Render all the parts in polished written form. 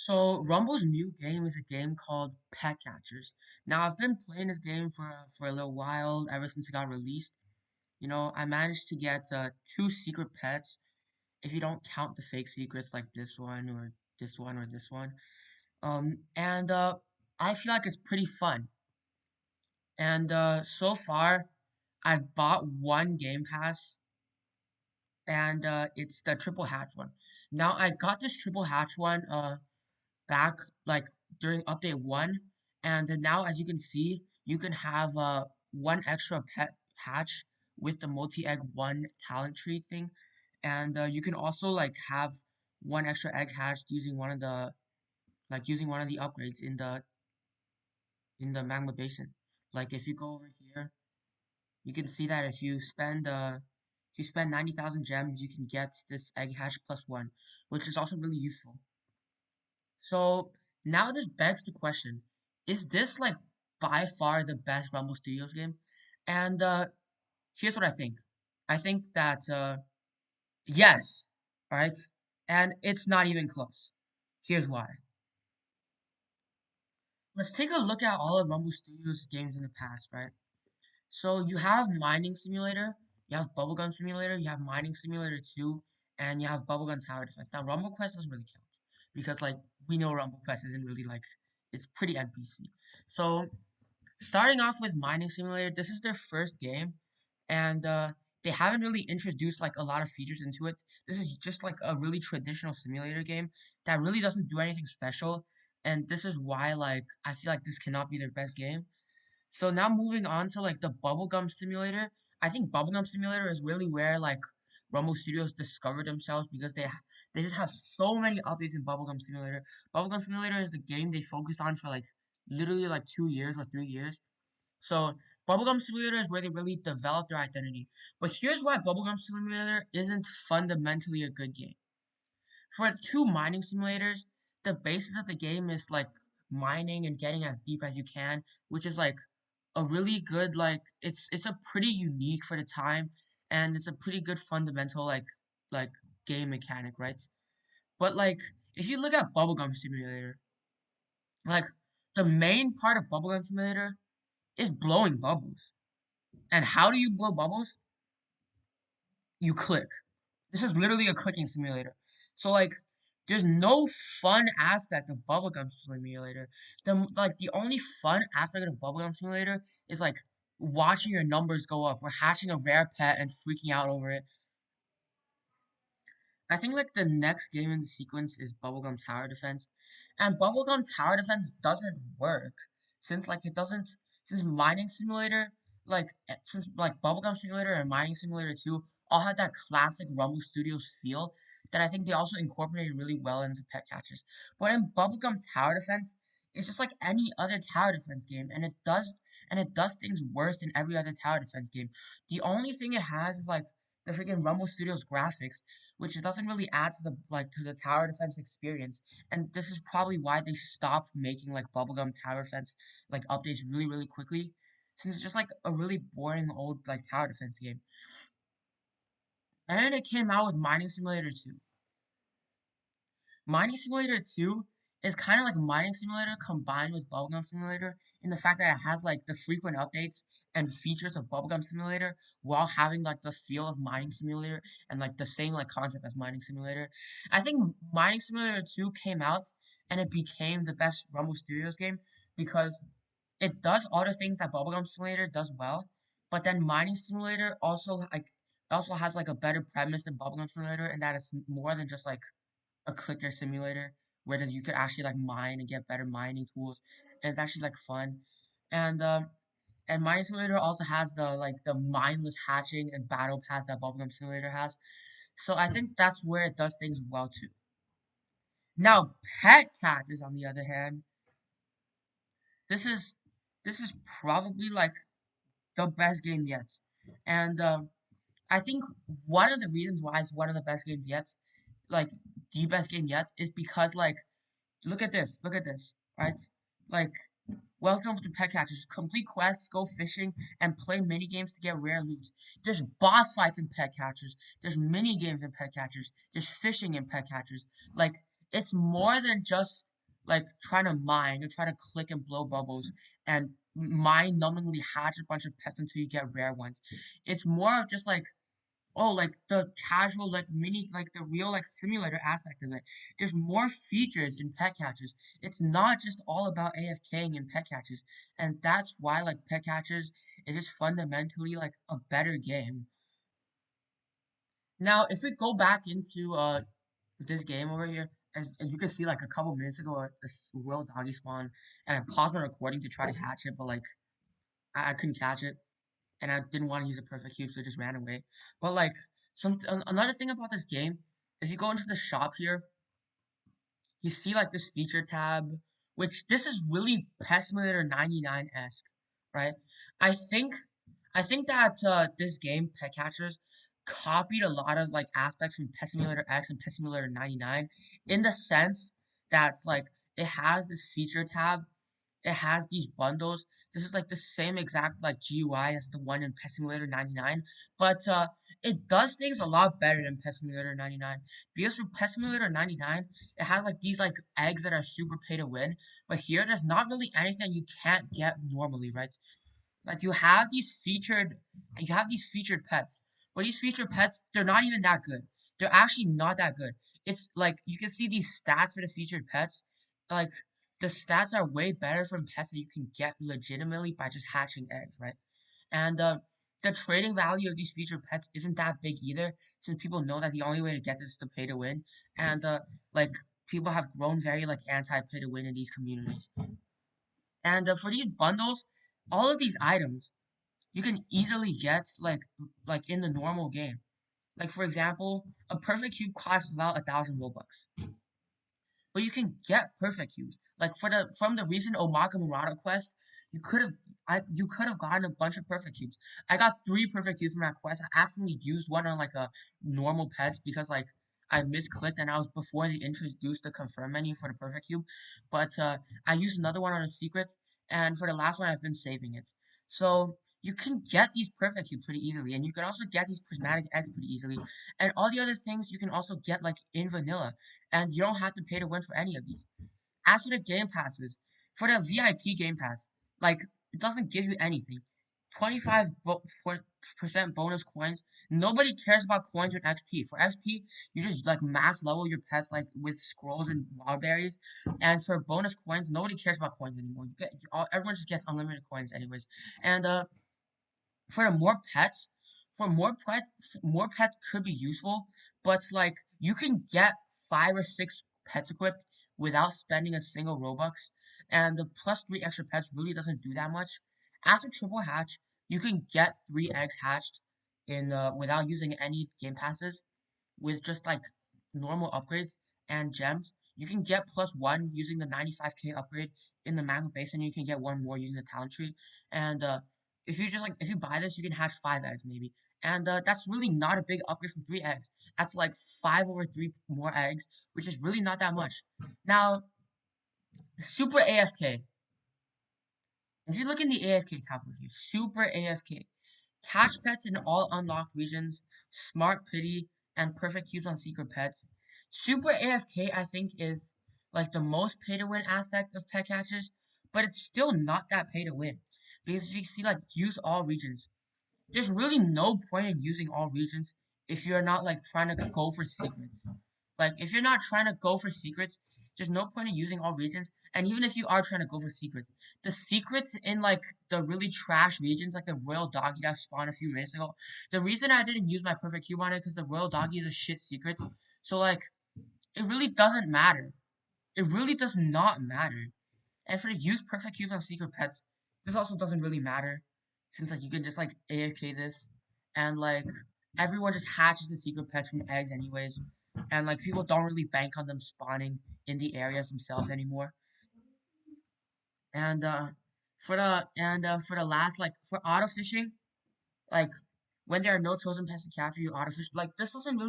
So Rumble's new game is a game called Pet Catchers. Now I've been playing this game for a little while, ever since it got released. I managed to get two secret pets, if you don't count the fake secrets like this one or this one or this one. And I feel like it's pretty fun. And so far, I've bought one game pass, and it's the triple hatch one. Now I got this triple hatch one back like during update 1, and then now as you can see you can have one extra pet hatch with the multi-egg one talent tree thing, and you can also like have one extra egg hatched using one of the upgrades in the magma basin. Like if you go over here, you can see that if you spend 90,000 gems, you can get this egg hatch plus one, which is also really useful. So now this begs the question, is this like by far the best Rumble Studios game? And here's what I think. I think that yes, right? And it's not even close. Here's why. Let's take a look at all of Rumble Studios games in the past, right? So you have Mining Simulator, you have Bubblegum Simulator, you have Mining Simulator 2, and you have Bubblegum Tower Defense. Now Rumble Quest doesn't really count because like we know Rumble Quest isn't really like it's pretty NPC. So starting off with Mining Simulator, this is their first game, and they haven't really introduced like a lot of features into it. This is just like a really traditional simulator game that really doesn't do anything special, and this is why like I feel like this cannot be their best game. So now moving on to like the Bubblegum Simulator. I think Bubblegum Simulator is really where like Rumble Studios discovered themselves because they just have so many updates in Bubblegum Simulator. Bubblegum Simulator is the game they focused on for like literally like 2 years or 3 years. So Bubblegum Simulator is where they really developed their identity. But here's why Bubblegum Simulator isn't fundamentally a good game. For two mining simulators, the basis of the game is like mining and getting as deep as you can, which is like a really good like it's a pretty unique for the time, and it's a pretty good fundamental like game mechanic, right? But like if you look at Bubblegum Simulator, like the main part of Bubblegum Simulator is blowing bubbles. And how do you blow bubbles? You click. This is literally a clicking simulator. So like there's no fun aspect of Bubblegum Simulator. The only fun aspect of Bubblegum Simulator is like watching your numbers go up or hatching a rare pet and freaking out over it. I think like the next game in the sequence is Bubblegum Tower Defense. And Bubblegum Tower Defense doesn't work since like it doesn't since Mining Simulator since like Bubblegum Simulator and Mining Simulator 2 all had that classic Rumble Studios feel that I think they also incorporated really well into Pet Catchers. But in Bubblegum Tower Defense, it's just like any other tower defense game, and it does things worse than every other tower defense game. The only thing it has is like the freaking Rumble Studios graphics, which doesn't really add to the tower defense experience. And this is probably why they stopped making like bubblegum tower defense like updates really quickly, since it's just like a really boring old like tower defense game. And then it came out with Mining Simulator 2. Mining Simulator 2 is kind of like Mining Simulator combined with Bubblegum Simulator in the fact that it has like the frequent updates and features of Bubblegum Simulator while having like the feel of Mining Simulator and like the same like concept as Mining Simulator. I think Mining Simulator 2 came out and it became the best Rumble Studios game because it does all the things that Bubblegum Simulator does well, but then Mining Simulator also has like a better premise than Bubblegum Simulator, and that it's more than just like a clicker simulator where you could actually like mine and get better mining tools, and it's actually like fun. And mining simulator also has the mindless hatching and battle pass that bubblegum simulator has. So I think that's where it does things well too. Now pet catchers on the other hand, this is this is probably like the best game yet. And I think one of the reasons why it's one of the best games yet, like the best game yet, is because like look at this, right? Like, welcome to Pet Catchers. Complete quests, go fishing, and play mini games to get rare loot. There's boss fights in Pet Catchers. There's mini games in Pet Catchers. There's fishing in Pet Catchers. Like, it's more than just like trying to mine or try to click and blow bubbles and mind-numbingly hatch a bunch of pets until you get rare ones. It's more of just like, oh, like the casual, like mini, like the real, like simulator aspect of it. There's more features in pet catchers. It's not just all about AFKing in pet catchers, and that's why like pet catchers is just fundamentally like a better game. Now, if we go back into this game over here, as you can see, like a couple minutes ago, this royal doggy spawn, and I paused my recording to try to catch it, but like I couldn't catch it, and I didn't want to use a perfect cube, so it just ran away. But like another thing about this game, if you go into the shop here, you see like this feature tab, which this is really Pet Simulator 99-esque, right? I think I think that this game, Pet Catchers, copied a lot of like aspects from Pet Simulator X and Pet Simulator 99 in the sense that like it has this feature tab, it has these bundles. This is like the same exact like GUI as the one in Pet Simulator 99, but it does things a lot better than Pet Simulator 99 because for Pet Simulator 99, it has like these like eggs that are super pay to win, but here there's not really anything you can't get normally, right? Like you have these featured pets, but these featured pets, they're not even that good. They're actually not that good. It's like you can see these stats for the featured pets, like the stats are way better from pets that you can get legitimately by just hatching eggs, right? And the trading value of these featured pets isn't that big either, since people know that the only way to get this is to pay to win, and like people have grown very like anti pay to win in these communities. And for these bundles, all of these items you can easily get like in the normal game. Like for example, a perfect cube costs about 1,000 Robux, but you can get perfect cubes. Like for the from the recent Omaka Murata quest, you could have gotten a bunch of perfect cubes. I got 3 perfect cubes from that quest. I accidentally used one on like a normal pets because like I misclicked and I was before they introduced the confirm menu for the perfect cube. But I used another one on a secret, and for the last one I've been saving it. So you can get these perfect cubes pretty easily, and you can also get these prismatic eggs pretty easily. And all the other things you can also get like in vanilla, and you don't have to pay to win for any of these. As for the game passes, for the VIP game pass, like it doesn't give you anything. 25% bonus coins. Nobody cares about coins with XP. For XP, you just like max level your pets like with scrolls and wild berries. And for bonus coins, nobody cares about coins anymore. Everyone just gets unlimited coins anyways. And for more pets could be useful, but like you can get 5 or 6 pets equipped without spending a single Robux, and the +3 extra pets really doesn't do that much. As for triple hatch, you can get 3 eggs hatched in without using any game passes with just like normal upgrades and gems. You can get +1 using the 95k upgrade in the magma base, and you can get one more using the talent tree. And if you buy this, you can hatch 5 eggs maybe. And that's really not a big upgrade from 3 eggs. That's like 5/3 more eggs, which is really not that much. Now, super AFK. If you look in the AFK tab over here, super AFK. Catch pets in all unlocked regions, smart pity, and perfect cubes on secret pets. Super AFK, I think, is like the most pay to win aspect of pet catchers, but it's still not that pay to win. Because if you see like use all regions, there's really no point in using all regions if you're not like trying to go for secrets. Like if you're not trying to go for secrets, there's no point in using all regions. And even if you are trying to go for secrets, the secrets in like the really trash regions, like the royal doggy that spawned a few minutes ago, the reason I didn't use my perfect cube on it because the royal doggy is a shit secret. So like it really doesn't matter. It really does not matter. And for the use perfect cubes on secret pets, this also doesn't really matter since like you can just like AFK this and like everyone just hatches the secret pets from eggs anyways, and like people don't really bank on them spawning in the areas themselves anymore. And for the last like for auto fishing, like when there are no chosen pets to capture, you auto fish. Like this doesn't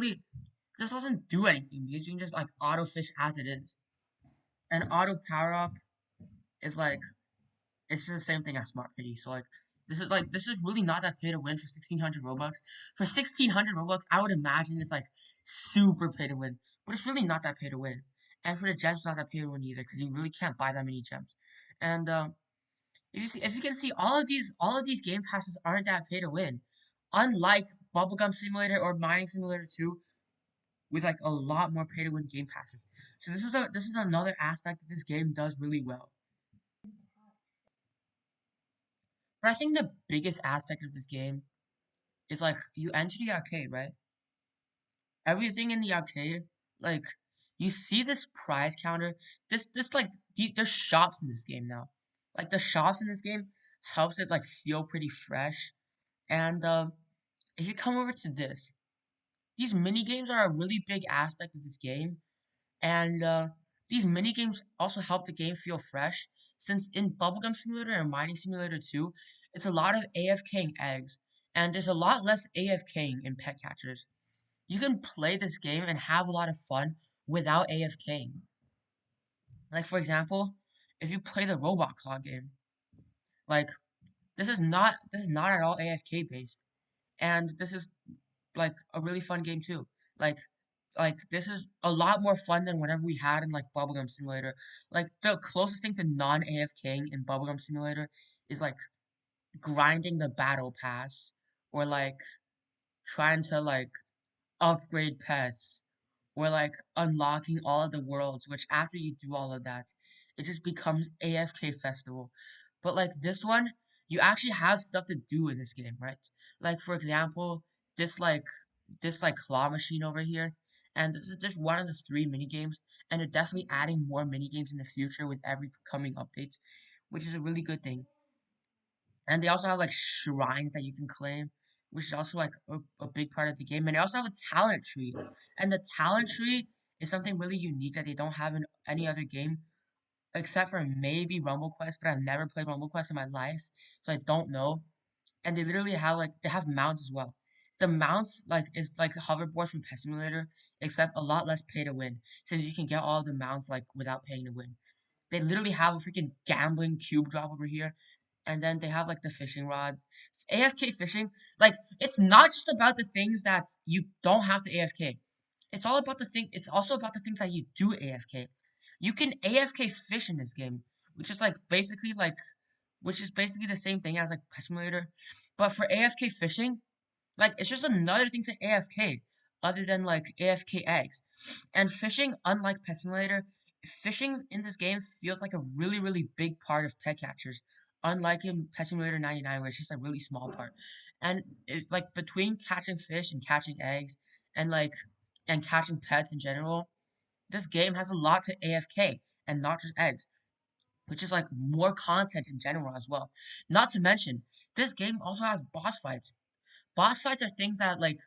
do anything because you can just like auto fish as it is. And auto power up is like it's the same thing as Smart Pity. So this is really not that pay to win for 1,600 Robux. For 1,600 Robux, I would imagine it's like super pay to win, but it's really not that pay to win. and for the gems, not that pay to win either, because you really can't buy that many gems. And if you can see, all of these game passes aren't that pay to win, unlike Bubblegum Simulator or Mining Simulator 2, with like a lot more pay to win game passes. So this is another aspect that this game does really well. But I think the biggest aspect of this game is like you enter the arcade, right? Everything in the arcade, like you see this prize counter. This like there's shops in this game now. Like the shops in this game helps it like feel pretty fresh. And if you come over to this, these mini games are a really big aspect of this game. And these mini games also help the game feel fresh, since in Bubblegum Simulator and Mining Simulator 2, it's a lot of AFKing eggs, and there's a lot less AFKing in Pet Catchers. You can play this game and have a lot of fun without AFKing. Like for example, if you play the Roblox log game, like this is not at all AFK based, and this is like a really fun game too. Like this is a lot more fun than whatever we had in like Bubblegum Simulator. Like the closest thing to non AFKing in Bubblegum Simulator is like grinding the battle pass, or like trying to like upgrade pets, or like unlocking all of the worlds, which after you do all of that, it just becomes AFK festival. But like this one, you actually have stuff to do in this game, right? Like for example, this like this like claw machine over here, and this is just one of the three mini games, and they're definitely adding more mini games in the future with every coming updates, which is a really good thing. And they also have like shrines that you can claim, which is also like a big part of the game. And they also have a talent tree. And the talent tree is something really unique that they don't have in any other game, except for maybe Rumble Quest, but I've never played Rumble Quest in my life, so I don't know. And they literally have like they have mounts as well. The mounts like is like the hoverboard from Pet Simulator, except a lot less pay to win, since you can get all the mounts like without paying to win. They literally have a freaking gambling cube drop over here, and then they have like the fishing rods. AFK fishing, like it's not just about the things that you don't have to AFK. It's all about the thing. It's also about the things that you do AFK. You can AFK fish in this game, which is like basically like, which is basically the same thing as like Pet Simulator, but for AFK fishing, like it's just another thing to AFK other than like AFK eggs. And fishing, unlike Pet Simulator, fishing in this game feels like a really big part of pet catchers. Unlike in Pet Simulator 99, where it's just a really small part. And it's like between catching fish and catching eggs and like and catching pets in general, this game has a lot to AFK and not just eggs, which is like more content in general as well. Not to mention, this game also has boss fights. Boss fights are things that like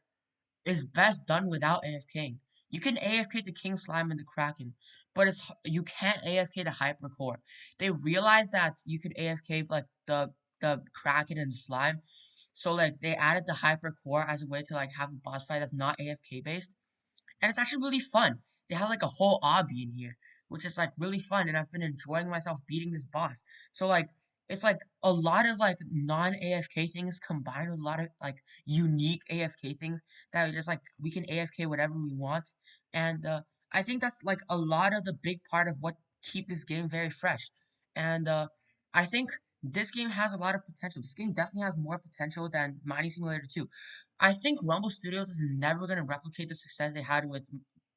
is best done without AFKing. You can AFK the King Slime and the Kraken, but you can't AFK the Hypercore. They realized that you could AFK like the Kraken and the Slime, so like they added the Hypercore as a way to like have a boss fight that's not AFK based, and it's actually really fun. They have like a whole obby in here, which is like really fun, and I've been enjoying myself beating this boss. So like it's like a lot of like non AFK things combined with a lot of like unique AFK things that we just like we can AFK whatever we want, and I think that's like a lot of the big part of what keep this game very fresh, and I think this game has a lot of potential. This game definitely has more potential than Mining Simulator 2. I think Rumble Studios is never gonna replicate the success they had with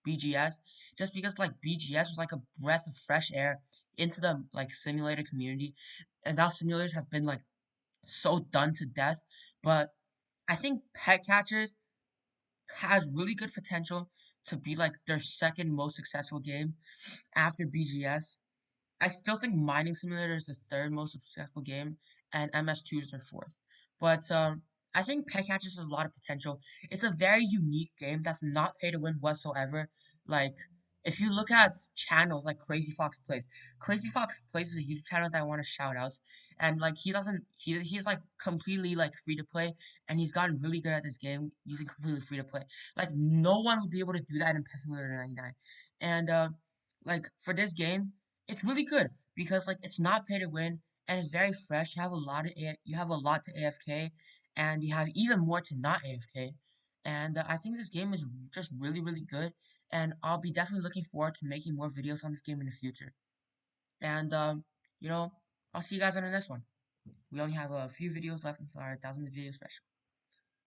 BGS, just because like BGS was like a breath of fresh air into the like simulator community, and now simulators have been like so done to death. But I think Pet Catchers has really good potential to be like their second most successful game after BGS. I still think Mining Simulator is the third most successful game, and MS2 is their fourth. But I think Pet Catchers has a lot of potential. It's a very unique game that's not pay to win whatsoever. Like, if you look at channels like Crazy Fox Plays is a YouTube channel that I want to shout out. And like he doesn't he's like completely like free to play, and he's gotten really good at this game using completely free to play. Like no one would be able to do that in Pet Simulator 99. And like for this game, it's really good because like it's not pay to win and it's very fresh. You have a lot to AFK, and you have even more to not AFK. And I think this game is just really good, and I'll be definitely looking forward to making more videos on this game in the future. And you know, I'll see you guys on the next one. We only have a few videos left until our 1,000th video special.